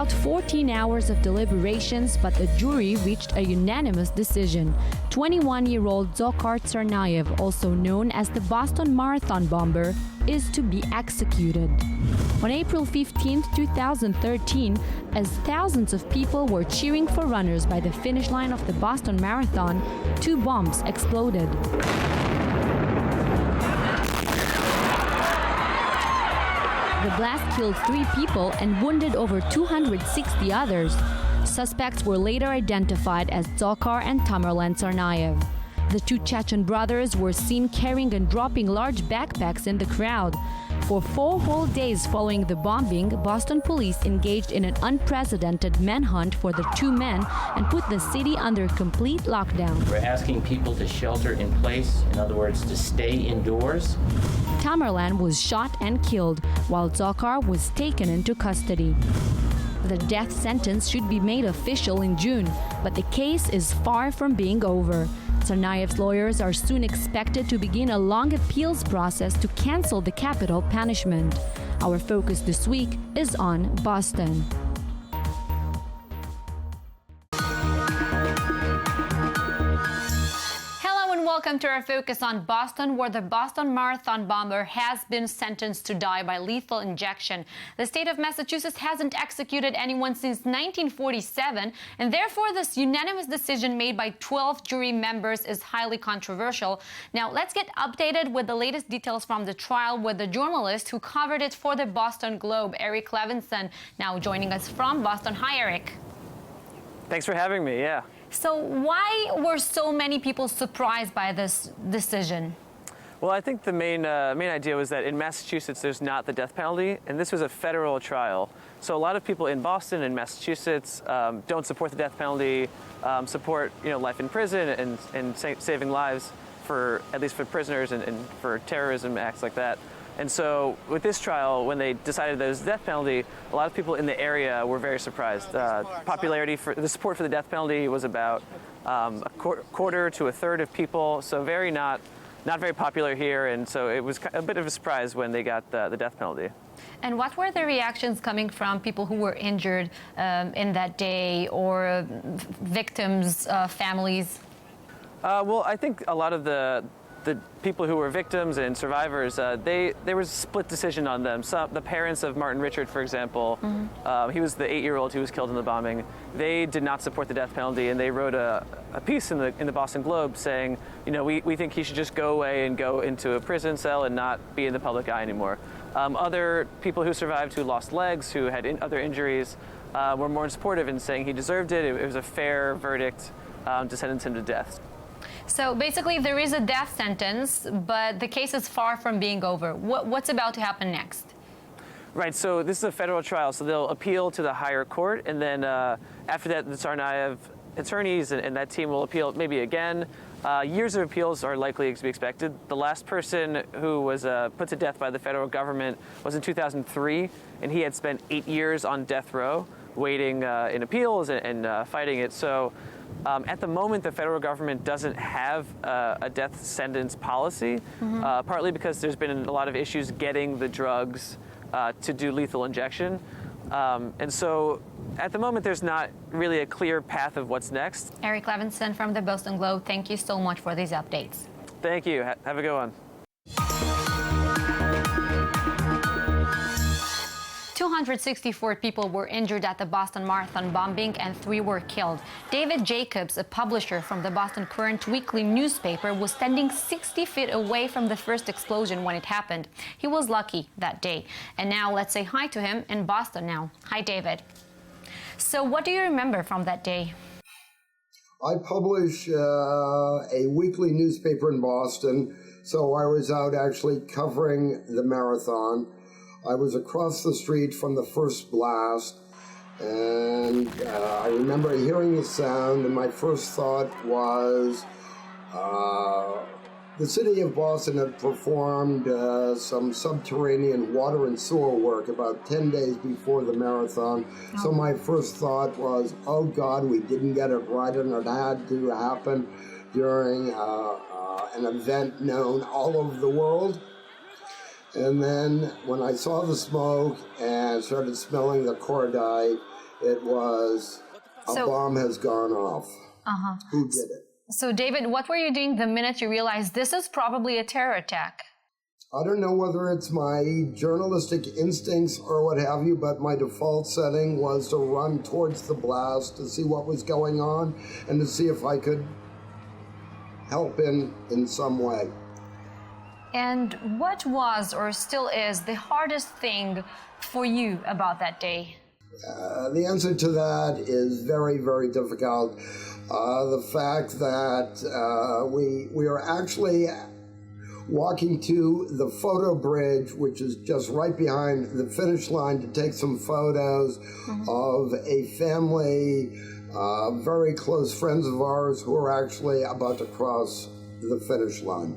about 14 hours of deliberations, but the jury reached a unanimous decision. 21-year-old Dzhokhar Tsarnaev, also known as the Boston Marathon bomber, is to be executed. On April 15, 2013, as thousands of people were cheering for runners by the finish line of the Boston Marathon, 2 bombs exploded. The blast killed 3 people and wounded over 260 others. Suspects were later identified as Dzhokhar and Tamerlan Tsarnaev. The 2 Chechen brothers were seen carrying and dropping large backpacks in the crowd. For 4 whole days following the bombing, Boston police engaged in an unprecedented manhunt for the 2 men and put the city under complete lockdown. We're asking people to shelter in place, in other words, to stay indoors. Tamerlan was shot and killed, while Dzhokhar was taken into custody. The death sentence should be made official in June, but the case is far from being over. Tsarnaev's lawyers are soon expected to begin a long appeals process to cancel the capital punishment. Our focus this week is on Boston. Welcome to our focus on Boston, where the Boston Marathon bomber has been sentenced to die by lethal injection. The state of Massachusetts hasn't executed anyone since 1947, and therefore this unanimous decision made by 12 jury members is highly controversial. Now, let's get updated with the latest details from the trial with the journalist who covered it for the Boston Globe, Eric Levinson, now joining us from Boston. Hi, Eric. Thanks for having me, yeah. So why were so many people surprised by this decision? Well, I think the main idea was that in Massachusetts there's not the death penalty, and this was a federal trial. So a lot of people in Boston and Massachusetts don't support the death penalty, support life in prison and saving lives for at least for prisoners and for terrorism acts like that. And so with this trial, when they decided there was a death penalty, a lot of people in the area were very surprised. Popularity for the support for the death penalty was about a quarter to a third of people, so not very popular here. And so it was a bit of a surprise when they got the death penalty. And what were the reactions coming from people who were injured in that day, or victims' families? Well, I think a lot of the people who were victims and survivors, there was a split decision on them. The parents of Martin Richard, for example, he was the 8-year-old who was killed in the bombing. They did not support the death penalty, and they wrote a piece in the Boston Globe saying, we think he should just go away and go into a prison cell and not be in the public eye anymore. Other people who survived, who lost legs, who had other injuries, were more supportive in saying he deserved it. It was a fair verdict to sentence him to death. So basically there is a death sentence, but the case is far from being over. What's about to happen next? Right, so this is a federal trial, so they'll appeal to the higher court, and then after that the Tsarnaev attorneys and that team will appeal maybe again. Years of appeals are likely to be expected. The last person who was put to death by the federal government was in 2003, and he had spent 8 years on death row waiting in appeals and fighting it. So at the moment, the federal government doesn't have a death sentence policy, partly because there's been a lot of issues getting the drugs to do lethal injection. And so at the moment, there's not really a clear path of what's next. Eric Levinson from the Boston Globe, thank you so much for these updates. Thank you. Have a good one. 264 people were injured at the Boston Marathon bombing and 3 were killed. David Jacobs, a publisher from the Boston Current weekly newspaper, was standing 60 feet away from the first explosion when it happened. He was lucky that day. And now let's say hi to him in Boston now. Hi, David. So what do you remember from that day? I publish a weekly newspaper in Boston, so I was out actually covering the marathon. I was across the street from the first blast, and I remember hearing the sound, and my first thought was the city of Boston had performed some subterranean water and sewer work about 10 days before the marathon. So my first thought was, oh God, we didn't get it right, and it had to happen during an event known all over the world. And then when I saw the smoke and started smelling the cordite, It was a bomb has gone off. Who did it? So, David, what were you doing the minute you realized this is probably a terror attack? I don't know whether it's my journalistic instincts or what have you, but my default setting was to run towards the blast to see what was going on and to see if I could help in some way. And what was or still is the hardest thing for you about that day? The answer to that is very, very difficult. The fact that we are actually walking to the photo bridge, which is just right behind the finish line, to take some photos of a family, very close friends of ours who are actually about to cross the finish line.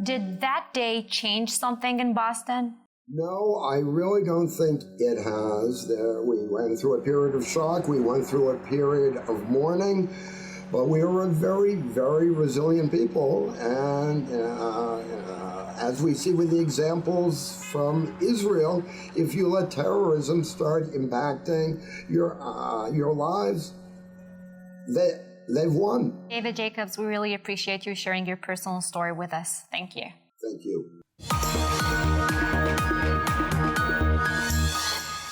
Did that day change something in Boston? No, I really don't think it has. We went through a period of shock. We went through a period of mourning. But we are a very, very resilient people. And as we see with the examples from Israel, if you let terrorism start impacting your lives, they've won. David Jacobs, we really appreciate you sharing your personal story with us. Thank you. Thank you.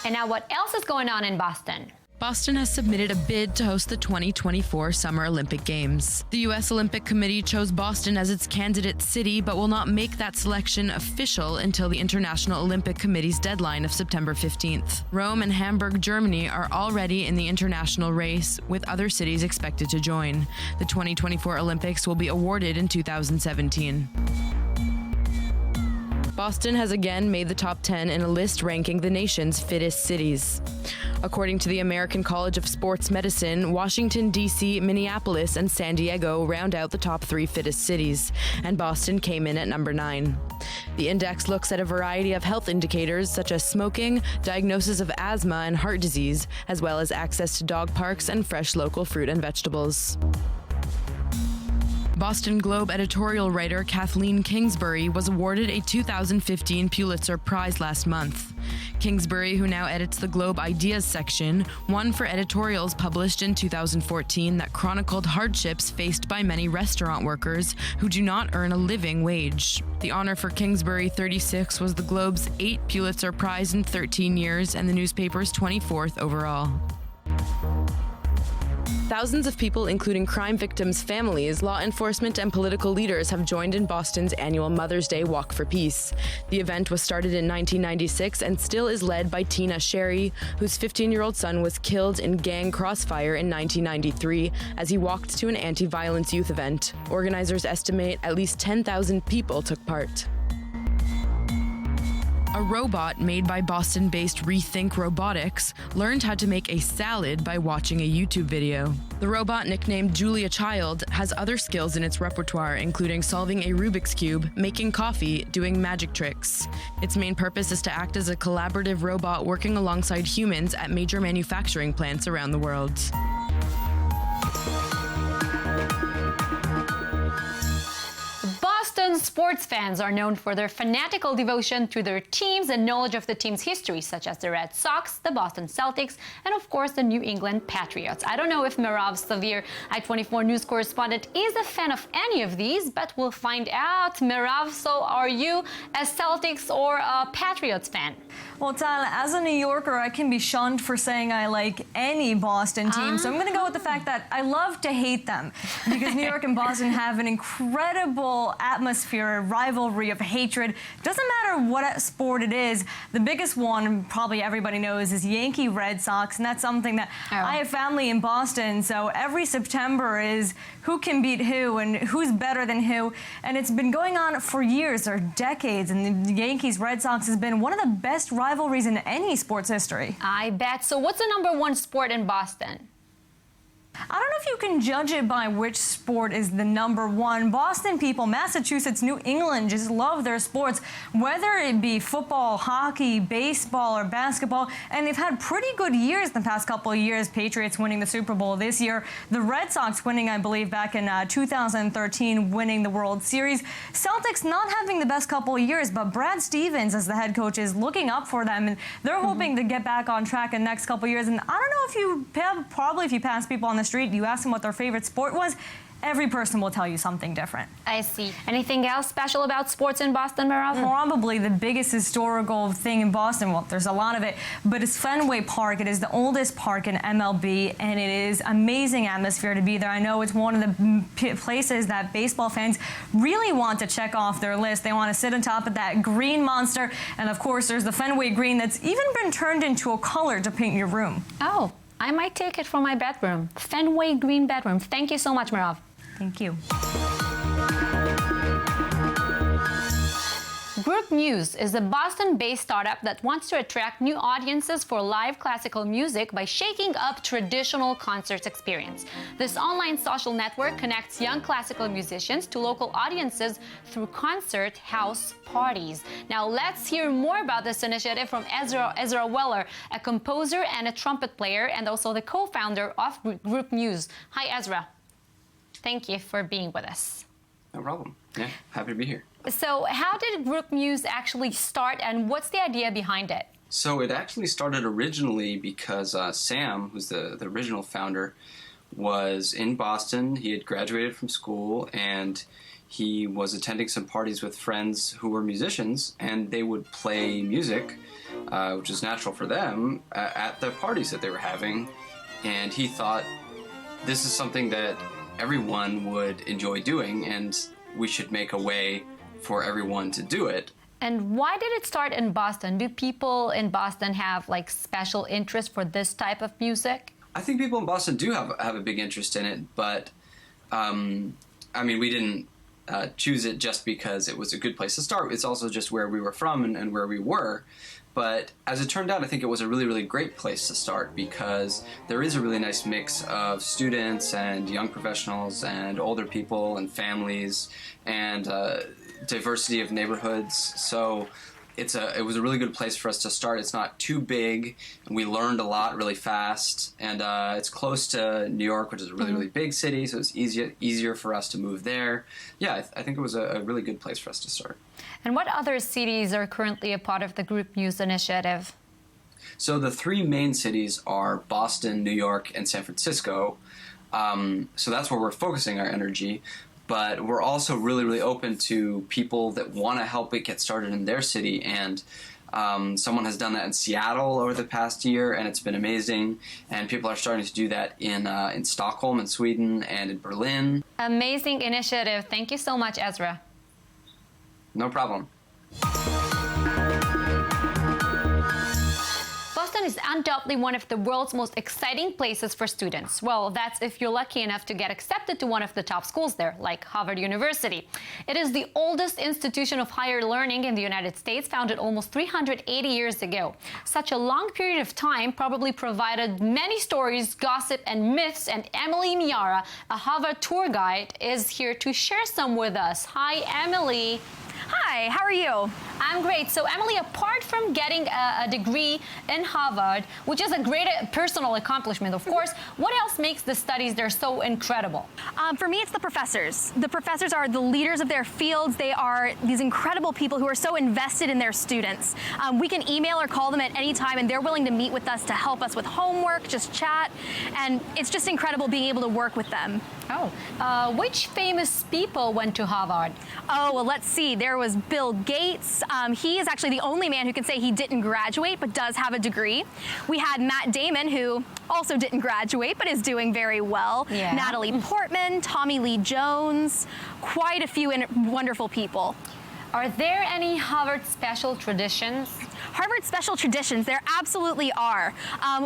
And now what else is going on in Boston? Boston has submitted a bid to host the 2024 Summer Olympic Games. The U.S. Olympic Committee chose Boston as its candidate city, but will not make that selection official until the International Olympic Committee's deadline of September 15th. Rome and Hamburg, Germany are already in the international race, with other cities expected to join. The 2024 Olympics will be awarded in 2017. Boston has again made the top 10 in a list ranking the nation's fittest cities. According to the American College of Sports Medicine, Washington, D.C., Minneapolis, and San Diego round out the top 3 fittest cities, and Boston came in at number 9. The index looks at a variety of health indicators such as smoking, diagnosis of asthma and heart disease, as well as access to dog parks and fresh local fruit and vegetables. Boston Globe editorial writer Kathleen Kingsbury was awarded a 2015 Pulitzer Prize last month. Kingsbury, who now edits the Globe Ideas section, won for editorials published in 2014 that chronicled hardships faced by many restaurant workers who do not earn a living wage. The honor for Kingsbury 36 was the Globe's 8th Pulitzer Prize in 13 years and the newspaper's 24th overall. Thousands of people, including crime victims' families, law enforcement, and political leaders, have joined in Boston's annual Mother's Day Walk for Peace. The event was started in 1996 and still is led by Tina Sherry, whose 15-year-old son was killed in gang crossfire in 1993 as he walked to an anti-violence youth event. Organizers estimate at least 10,000 people took part. A robot made by Boston-based Rethink Robotics learned how to make a salad by watching a YouTube video. The robot, nicknamed Julia Child, has other skills in its repertoire, including solving a Rubik's Cube, making coffee, doing magic tricks. Its main purpose is to act as a collaborative robot working alongside humans at major manufacturing plants around the world. Boston sports fans are known for their fanatical devotion to their teams and knowledge of the team's history, such as the Red Sox, the Boston Celtics, and of course the New England Patriots. I don't know if Mirav Savir, I-24 News correspondent, is a fan of any of these, but we'll find out. Mirav, so are you a Celtics or a Patriots fan? Well, Tal, as a New Yorker, I can be shunned for saying I like any Boston team, so I'm going to go with the fact that I love to hate them, because New York and Boston have an incredible atmosphere, a rivalry of hatred. Doesn't matter what sport it is. The biggest one, probably everybody knows, is Yankee Red Sox, and that's something that I have family in Boston, so every September is who can beat who and who's better than who, and it's been going on for years or decades, and the Yankees Red Sox has been one of the best rivalries in any sports history. I bet. So what's the #1 sport in Boston? I don't know if you can judge it by which sport is the number one. Boston people, Massachusetts, New England just love their sports, whether it be football, hockey, baseball, or basketball. And they've had pretty good years the past couple of years. Patriots winning the Super Bowl this year. The Red Sox winning, I believe, back in 2013, winning the World Series. Celtics not having the best couple of years, but Brad Stevens, as the head coach, is looking up for them. And they're hoping to get back on track in the next couple of years. And I don't know if you probably if you pass people on the street, you ask them what their favorite sport was, every person will tell you something different. I see. Anything else special about sports in Boston, Marav? Probably the biggest historical thing in Boston, well, there's a lot of it, but it's Fenway Park. It is the oldest park in MLB, and it is amazing atmosphere to be there. I know it's one of the places that baseball fans really want to check off their list. They want to sit on top of that green monster, and of course, there's the Fenway Green that's even been turned into a color to paint your room. Oh, I might take it for my bedroom. Fenway Green bedroom. Thank you so much, Marav. Thank you. Group Muse is a Boston-based startup that wants to attract new audiences for live classical music by shaking up traditional concerts experience. This online social network connects young classical musicians to local audiences through concert house parties. Now let's hear more about this initiative from Ezra Weller, a composer and a trumpet player, and also the co-founder of Group Muse. Hi, Ezra. Thank you for being with us. No problem. Yeah, happy to be here. So how did Group Muse actually start, and what's the idea behind it? So it actually started originally because Sam, who's the original founder, was in Boston. He had graduated from school, and he was attending some parties with friends who were musicians, and they would play music, which is natural for them, at the parties that they were having. And he thought, this is something that everyone would enjoy doing, and we should make a way for everyone to do it. And why did it start in Boston? Do people in Boston have like special interest for this type of music? I think people in Boston do have a big interest in it, but I mean, we didn't choose it just because it was a good place to start. It's also just where we were from and where we were. But as it turned out, I think it was a really, really great place to start because there is a really nice mix of students and young professionals and older people and families and diversity of neighborhoods. So it was a really good place for us to start. It's not too big, and we learned a lot really fast. And it's close to New York, which is a really, really big city, so it's easier for us to move there. Yeah, I think it was a really good place for us to start. And what other cities are currently a part of the Group Muse initiative? So the three main cities are Boston, New York, and San Francisco. So that's where we're focusing our energy. But we're also really, really open to people that want to help it get started in their city. And someone has done that in Seattle over the past year, and it's been amazing. And people are starting to do that in Stockholm, in Sweden, and in Berlin. Amazing initiative. Thank you so much, Ezra. No problem. Boston is undoubtedly one of the world's most exciting places for students. Well, that's if you're lucky enough to get accepted to one of the top schools there, like Harvard University. It is the oldest institution of higher learning in the United States, founded almost 380 years ago. Such a long period of time probably provided many stories, gossip, and myths, and Emily Miara, a Harvard tour guide, is here to share some with us. Hi, Emily. Hi, how are you? I'm great. So, Emily, apart from getting a degree in Harvard, which is a great personal accomplishment, of course, what else makes the studies there so incredible? For me, it's the professors. The professors are the leaders of their fields. They are these incredible people who are so invested in their students. We can email or call them at any time, and they're willing to meet with us to help us with homework, just chat, and it's just incredible being able to work with them. Oh, which famous people went to Harvard? Oh, well, let's see. There was Bill Gates. He is actually the only man who can say he didn't graduate but does have a degree. We had Matt Damon, who also didn't graduate but is doing very well. Yeah. Natalie Portman, Tommy Lee Jones, quite a few wonderful people. Are there any Harvard special traditions? Harvard's special traditions, there absolutely are.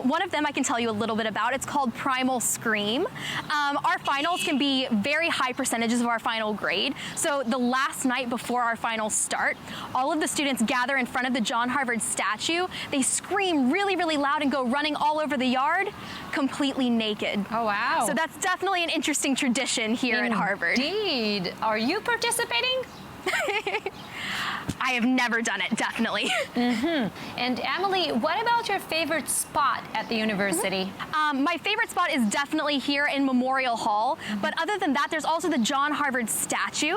One of them I can tell you a little bit about. It's called Primal Scream. Our finals can be very high percentages of our final grade. So the last night before our finals start, all of the students gather in front of the John Harvard statue. They scream really, really loud and go running all over the yard, completely naked. Oh, wow. So that's definitely an interesting tradition here at Harvard. Indeed. Are you participating? I have never done it, definitely. And Emily, what about your favorite spot at the university? My favorite spot is definitely here in Memorial Hall, but other than that, there's also the John Harvard statue.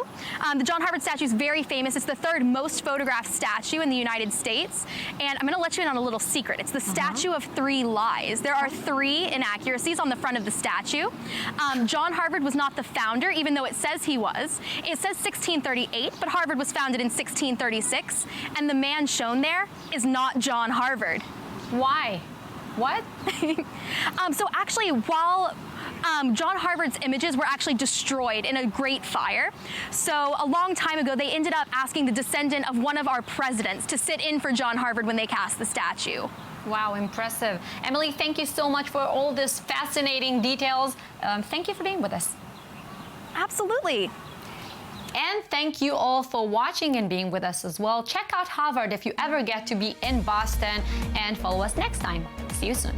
The John Harvard statue is very famous. It's the third most photographed statue in the United States, and I'm gonna let you in on a little secret. It's the statue of 3 lies. There are 3 inaccuracies on the front of the statue. John Harvard was not the founder, even though it says he was. It says 1638, but Harvard was founded in 1636, and the man shown there is not John Harvard. Why? What? So actually, while John Harvard's images were actually destroyed in a great fire, so a long time ago, they ended up asking the descendant of one of our presidents to sit in for John Harvard when they cast the statue. Wow, impressive. Emily, thank you so much for all this fascinating details. Thank you for being with us. Absolutely. And thank you all for watching and being with us as well. Check out Harvard if you ever get to be in Boston, and follow us next time. See you soon.